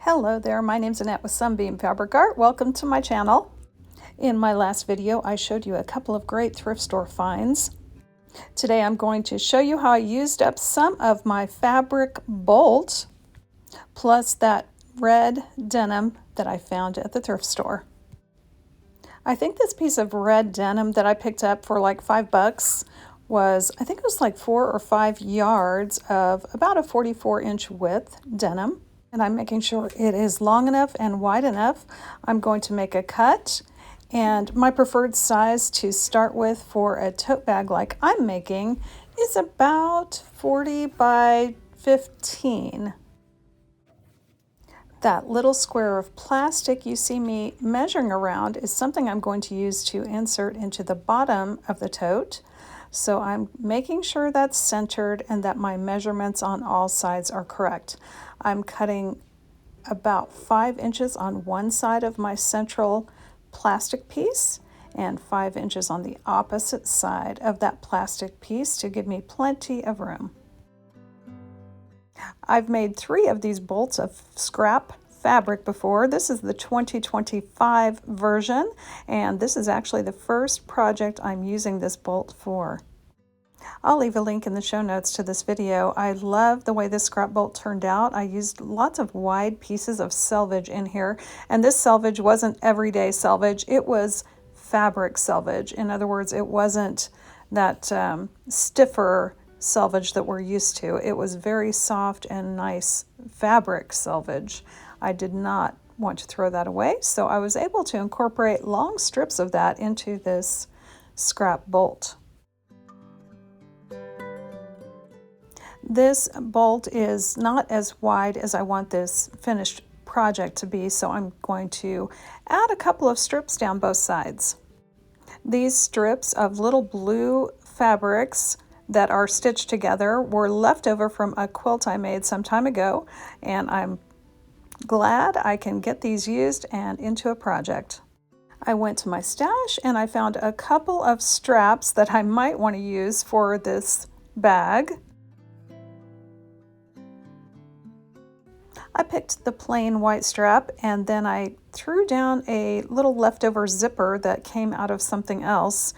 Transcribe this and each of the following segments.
Hello there, my name's Annette with Sunbeam Fabric Art. Welcome to my channel. In my last video, I showed you a couple of great thrift store finds. Today I'm going to show you how I used up some of my fabric bolt, plus that red denim that I found at the thrift store. I think this piece of red denim that I picked up for like $5 was, I think it was like 4 or 5 yards of about a 44-inch width denim. And I'm making sure it is long enough and wide enough. I'm going to make a cut, and my preferred size to start with for a tote bag like I'm making is about 40 by 15. That little square of plastic you see me measuring around is something I'm going to use to insert into the bottom of the tote. So I'm making sure that's centered and that my measurements on all sides are correct. I'm cutting about 5 inches on one side of my central plastic piece and 5 inches on the opposite side of that plastic piece to give me plenty of room. I've made 3 of these bolts of scrap fabric before. This is the 2025 version, and this is actually the first project I'm using this bolt for. I'll leave a link in the show notes to this video. I love the way this scrap bolt turned out. I used lots of wide pieces of selvage in here, and this selvage wasn't everyday selvage. It was fabric selvage. In other words, it wasn't that stiffer selvage that we're used to. It was very soft and nice fabric selvage. I did not want to throw that away, so I was able to incorporate long strips of that into this scrap bolt. This bolt is not as wide as I want this finished project to be, so I'm going to add a couple of strips down both sides. These strips of little blue fabrics that are stitched together were left over from a quilt I made some time ago, and I'm glad I can get these used and into a project. I went to my stash and I found a couple of straps that I might want to use for this bag. I picked the plain white strap, and then I threw down a little leftover zipper that came out of something else.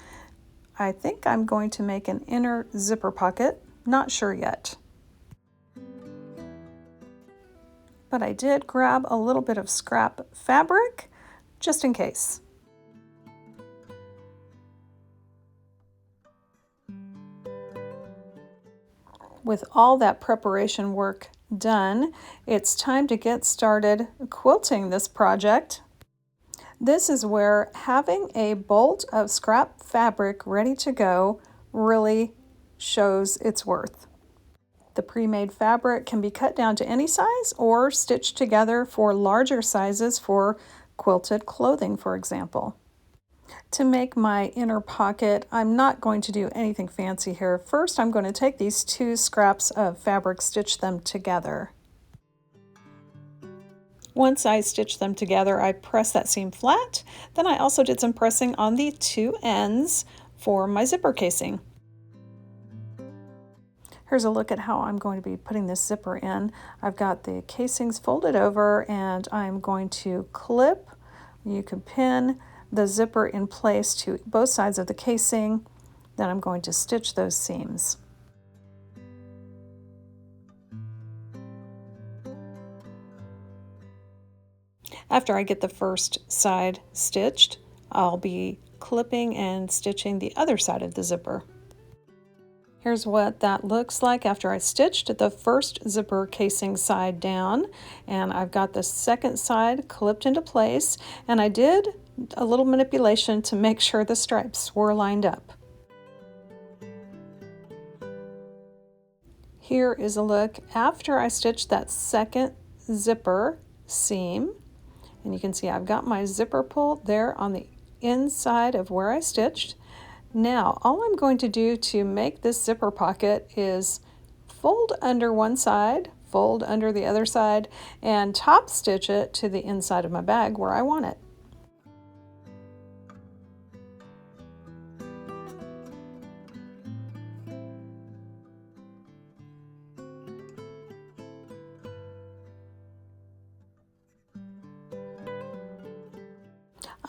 I think I'm going to make an inner zipper pocket, not sure yet. But I did grab a little bit of scrap fabric, just in case. With all that preparation work done, it's time to get started quilting this project. This is where having a bolt of scrap fabric ready to go really shows its worth. The pre-made fabric can be cut down to any size or stitched together for larger sizes for quilted clothing, for example. To make my inner pocket, I'm not going to do anything fancy here. First, I'm going to take these 2 scraps of fabric, stitch them together. Once I stitch them together, I press that seam flat. Then I also did some pressing on the 2 ends for my zipper casing. Here's a look at how I'm going to be putting this zipper in. I've got the casings folded over, and I'm going to clip, you can pin the zipper in place to both sides of the casing. Then I'm going to stitch those seams. After I get the first side stitched, I'll be clipping and stitching the other side of the zipper. Here's what that looks like after I stitched the first zipper casing side down, and I've got the second side clipped into place, and I did a little manipulation to make sure the stripes were lined up. Here is a look after I stitched that second zipper seam, and you can see I've got my zipper pull there on the inside of where I stitched. Now, all I'm going to do to make this zipper pocket is fold under one side, fold under the other side, and top stitch it to the inside of my bag where I want it.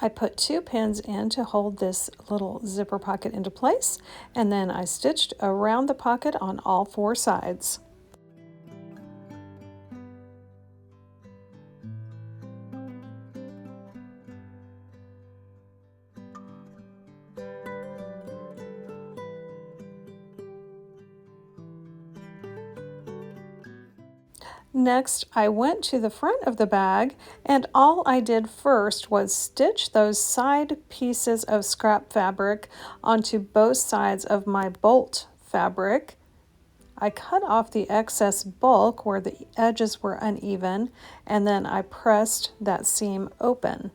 I put 2 pins in to hold this little zipper pocket into place, and then I stitched around the pocket on all 4 sides. Next, I went to the front of the bag, and all I did first was stitch those side pieces of scrap fabric onto both sides of my bolt fabric. I cut off the excess bulk where the edges were uneven, and then I pressed that seam open.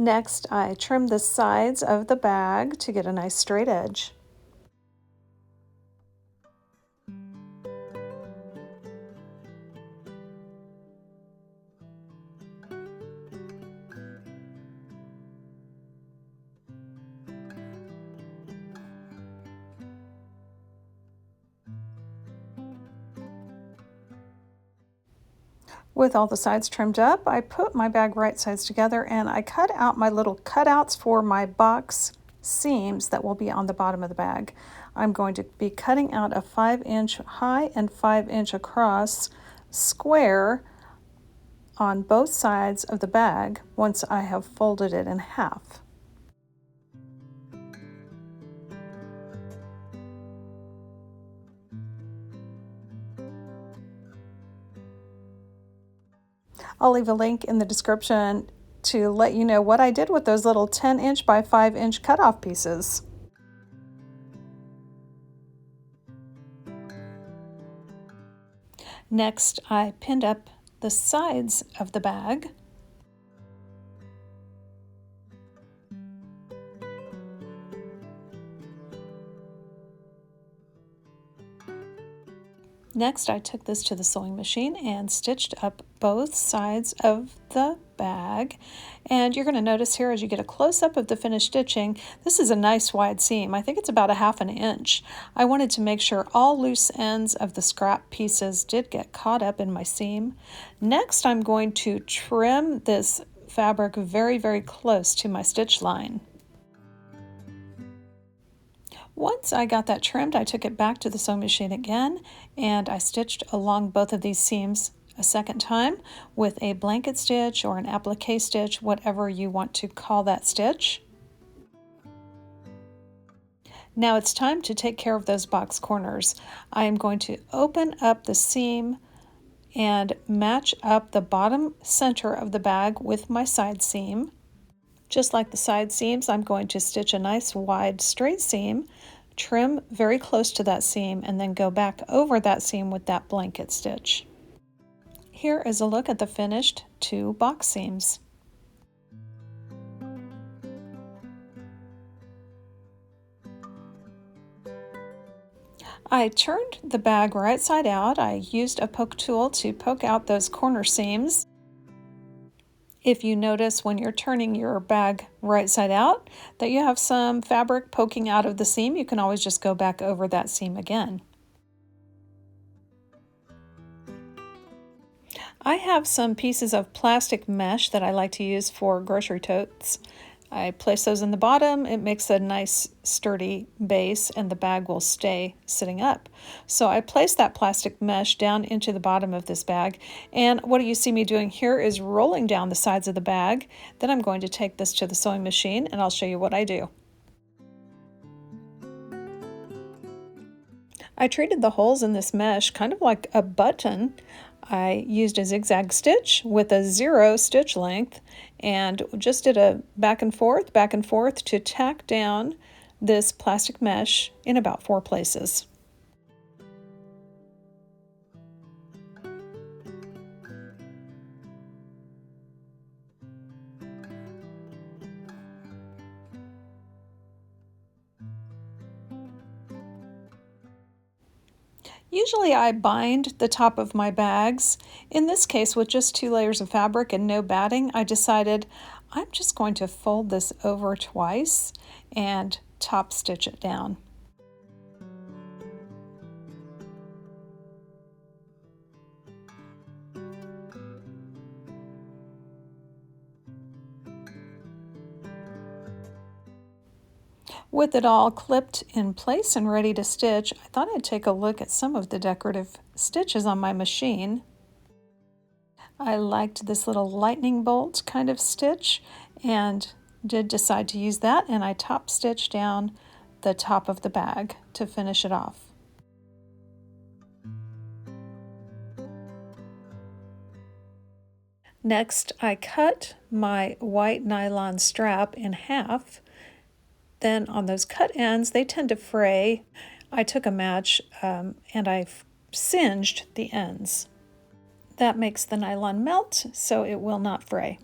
Next, I trimmed the sides of the bag to get a nice straight edge. With all the sides trimmed up, I put my bag right sides together and I cut out my little cutouts for my box seams that will be on the bottom of the bag. I'm going to be cutting out a 5-inch high and 5-inch across square on both sides of the bag once I have folded it in half. I'll leave a link in the description to let you know what I did with those little 10-inch by 5-inch cutoff pieces. Next, I pinned up the sides of the bag. Next, I took this to the sewing machine and stitched up both sides of the bag. And you're going to notice here as you get a close-up of the finished stitching, this is a nice wide seam. I think it's about a 1/2 inch. I wanted to make sure all loose ends of the scrap pieces did get caught up in my seam. Next, I'm going to trim this fabric very, very close to my stitch line. Once I got that trimmed, I took it back to the sewing machine again, and I stitched along both of these seams a second time with a blanket stitch or an applique stitch, whatever you want to call that stitch. Now it's time to take care of those box corners. I am going to open up the seam and match up the bottom center of the bag with my side seam. Just like the side seams, I'm going to stitch a nice wide straight seam, trim very close to that seam, and then go back over that seam with that blanket stitch. Here is a look at the finished 2 box seams. I turned the bag right side out. I used a poke tool to poke out those corner seams. If you notice when you're turning your bag right side out that you have some fabric poking out of the seam, you can always just go back over that seam again. I have some pieces of plastic mesh that I like to use for grocery totes. I place those in the bottom. It makes a nice sturdy base and the bag will stay sitting up. So I place that plastic mesh down into the bottom of this bag, and what you see me doing here is rolling down the sides of the bag. Then I'm going to take this to the sewing machine and I'll show you what I do. I treated the holes in this mesh kind of like a button. I used a zigzag stitch with a 0 stitch length and just did a back and forth to tack down this plastic mesh in about 4 places. Usually I bind the top of my bags. In this case, with just 2 layers of fabric and no batting, I decided I'm just going to fold this over twice and top stitch it down. With it all clipped in place and ready to stitch, I thought I'd take a look at some of the decorative stitches on my machine. I liked this little lightning bolt kind of stitch and did decide to use that, and I top stitched down the top of the bag to finish it off. Next, I cut my white nylon strap in half. Then on those cut ends, they tend to fray. I took a match and I singed the ends. That makes the nylon melt so it will not fray.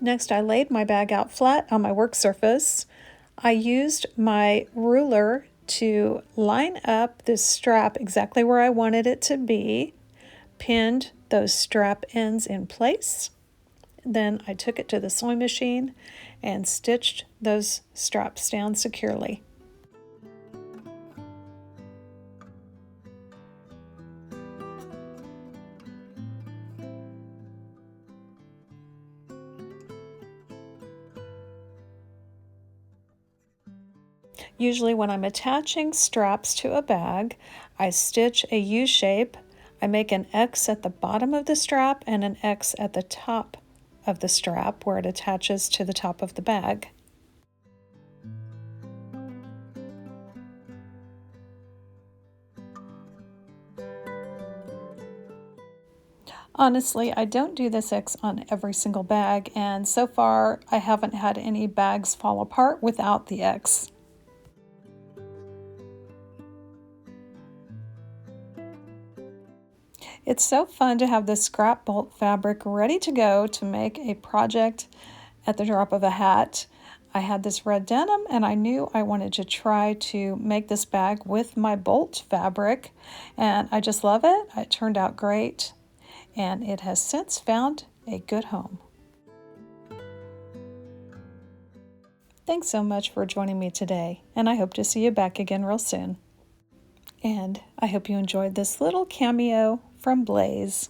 Next, I laid my bag out flat on my work surface. I used my ruler to line up this strap exactly where I wanted it to be, pinned those strap ends in place. Then I took it to the sewing machine and stitched those straps down securely. Usually when I'm attaching straps to a bag, I stitch a U shape. I make an X at the bottom of the strap and an X at the top of the strap where it attaches to the top of the bag. Honestly, I don't do this X on every single bag, and so far I haven't had any bags fall apart without the X. It's so fun to have this scrap bolt fabric ready to go to make a project at the drop of a hat. I had this red denim and I knew I wanted to try to make this bag with my bolt fabric, and I just love it. It turned out great and it has since found a good home. Thanks so much for joining me today, and I hope to see you back again real soon. And I hope you enjoyed this little cameo from Blaize.